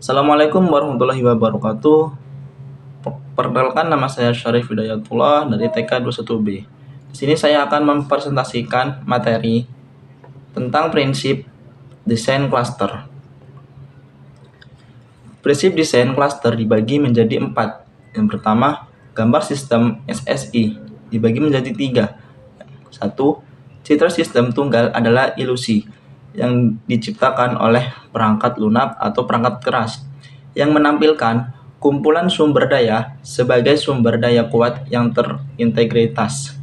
Assalamualaikum warahmatullahi wabarakatuh. Perkenalkan, nama saya Syarif Hidayatullah dari TK 21B. Di sini saya akan mempresentasikan materi tentang prinsip desain klaster. Prinsip desain klaster dibagi menjadi 4. Yang pertama, gambar sistem SSI dibagi menjadi 3. 1. Citra sistem tunggal adalah ilusi yang diciptakan oleh perangkat lunak atau perangkat keras yang menampilkan kumpulan sumber daya sebagai sumber daya kuat yang terintegritas.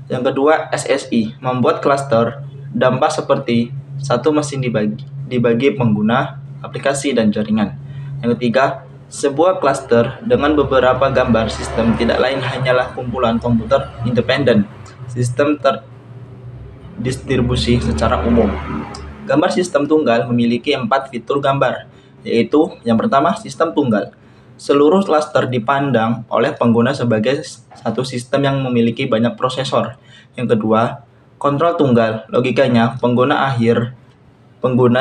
Yang kedua, SSI membuat klaster dampak seperti satu mesin dibagi pengguna, aplikasi, dan jaringan. Yang ketiga, sebuah klaster dengan beberapa gambar sistem tidak lain hanyalah kumpulan komputer independen, sistem terdistribusi secara umum. Gambar sistem tunggal memiliki 4 fitur gambar, yaitu yang pertama, sistem tunggal. Seluruh klaster dipandang oleh pengguna sebagai satu sistem yang memiliki banyak prosesor. Yang kedua, kontrol tunggal. Logikanya, pengguna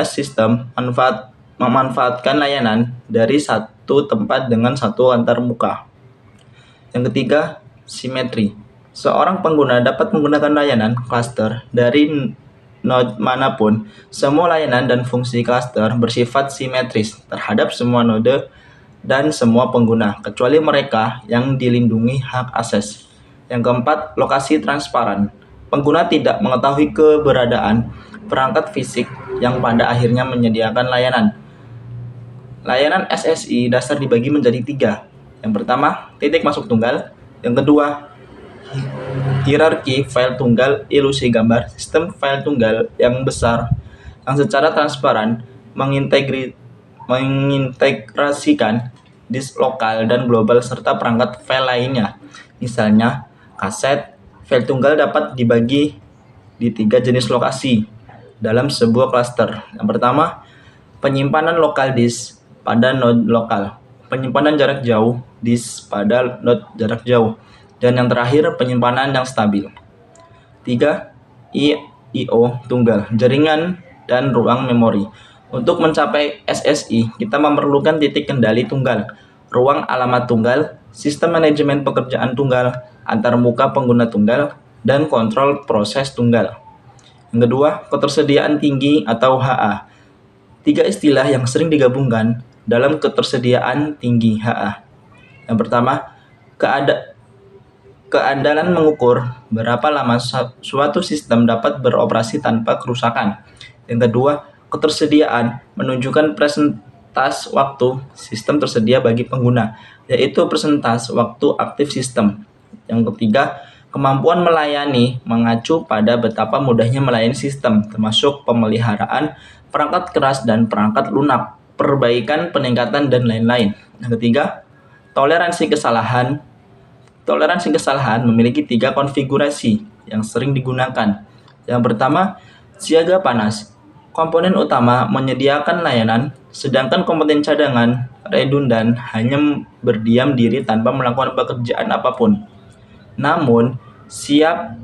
sistem memanfaatkan layanan dari satu tempat dengan satu antarmuka. Yang ketiga, simetri. Seorang pengguna dapat menggunakan layanan klaster dari node manapun. Semua layanan dan fungsi klaster bersifat simetris terhadap semua node dan semua pengguna, kecuali mereka yang dilindungi hak akses. Yang keempat, lokasi transparan. Pengguna tidak mengetahui keberadaan perangkat fisik yang pada akhirnya menyediakan layanan. Layanan SSI dasar dibagi menjadi 3. Yang pertama, titik masuk tunggal. Yang kedua, hierarki file tunggal ilusi gambar, sistem file tunggal yang besar yang secara transparan mengintegrasikan disk lokal dan global serta perangkat file lainnya. Misalnya, kaset. File tunggal dapat dibagi di 3 jenis lokasi dalam sebuah klaster. Yang pertama, penyimpanan lokal disk pada node lokal, penyimpanan jarak jauh disk pada node jarak jauh, dan yang terakhir, penyimpanan yang stabil. 3. I/O tunggal, jaringan dan ruang memori. Untuk mencapai SSI, kita memerlukan titik kendali tunggal, ruang alamat tunggal, sistem manajemen pekerjaan tunggal, antarmuka pengguna tunggal, dan kontrol proses tunggal. Yang kedua, ketersediaan tinggi atau HA. 3 istilah yang sering digabungkan dalam ketersediaan tinggi HA. Yang pertama, keandalan mengukur berapa lama suatu sistem dapat beroperasi tanpa kerusakan. Yang kedua, ketersediaan menunjukkan persentase waktu sistem tersedia bagi pengguna, yaitu persentase waktu aktif sistem. Yang ketiga, kemampuan melayani mengacu pada betapa mudahnya melayani sistem, termasuk pemeliharaan perangkat keras dan perangkat lunak, perbaikan, peningkatan, dan lain-lain. Yang ketiga, toleransi kesalahan. Toleransi kesalahan memiliki 3 konfigurasi yang sering digunakan. Yang pertama, siaga panas. Komponen utama menyediakan layanan, sedangkan komponen cadangan redundan hanya berdiam diri tanpa melakukan pekerjaan apapun. Namun, siap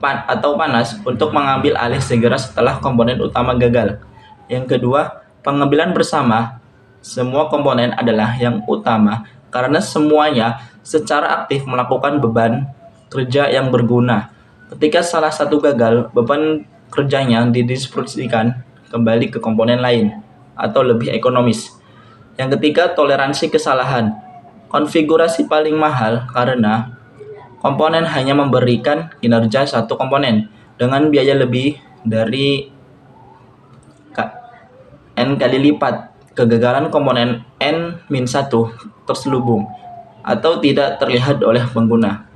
atau panas untuk mengambil alih segera setelah komponen utama gagal. Yang kedua, pengambilan bersama. Semua komponen adalah yang utama karena semuanya secara aktif melakukan beban kerja yang berguna. Ketika salah satu gagal, beban kerjanya didistribusikan kembali ke komponen lain atau lebih ekonomis. Yang ketiga, toleransi kesalahan. Konfigurasi paling mahal karena komponen hanya memberikan kinerja satu komponen dengan biaya lebih dari N kali lipat. Kegagalan komponen N-1 terselubung atau tidak terlihat oleh pengguna.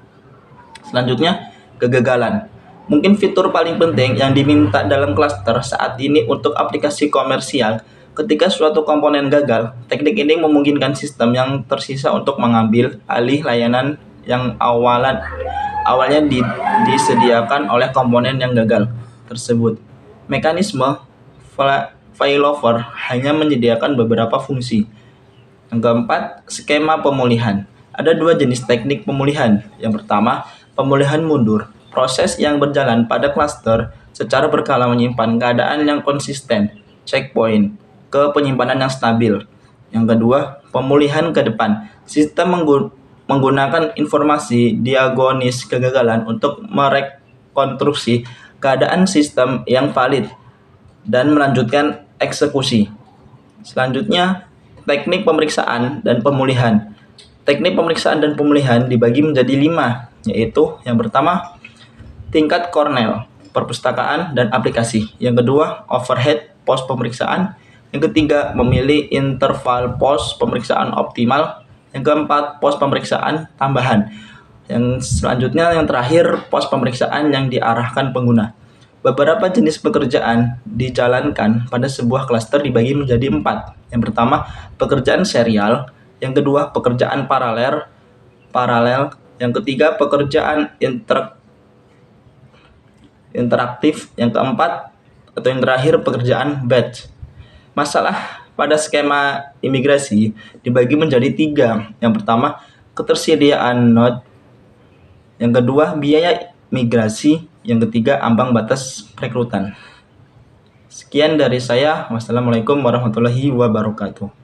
Selanjutnya, kegagalan. Mungkin fitur paling penting yang diminta dalam klaster saat ini untuk aplikasi komersial. Ketika suatu komponen gagal, teknik ini memungkinkan sistem yang tersisa untuk mengambil alih layanan yang awalnya disediakan oleh komponen yang gagal tersebut. Mekanisme failover hanya menyediakan beberapa fungsi. Yang keempat, skema pemulihan. Ada 2 jenis teknik pemulihan. Yang pertama, pemulihan mundur. Proses yang berjalan pada klaster secara berkala menyimpan keadaan yang konsisten, checkpoint, ke penyimpanan yang stabil. Yang kedua, pemulihan ke depan. Sistem menggunakan informasi diagonis kegagalan untuk merekonstruksi keadaan sistem yang valid dan melanjutkan eksekusi. Selanjutnya, teknik pemeriksaan dan pemulihan. Teknik pemeriksaan dan pemulihan dibagi menjadi 5, yaitu yang pertama, tingkat Cornell, perpustakaan dan aplikasi. Yang kedua, overhead pos pemeriksaan. Yang ketiga, memilih interval pos pemeriksaan optimal. Yang keempat, pos pemeriksaan tambahan. Yang selanjutnya, yang terakhir, pos pemeriksaan yang diarahkan pengguna. Beberapa jenis pekerjaan dijalankan pada sebuah klaster dibagi menjadi 4. Yang pertama, pekerjaan serial. Yang kedua, pekerjaan paralel. Yang ketiga, pekerjaan interaktif. Yang keempat atau yang terakhir, pekerjaan batch. Masalah pada skema imigrasi dibagi menjadi 3. Yang pertama, ketersediaan node. Yang kedua, biaya migrasi. Yang ketiga, ambang batas perekrutan. Sekian dari saya. Wassalamualaikum warahmatullahi wabarakatuh.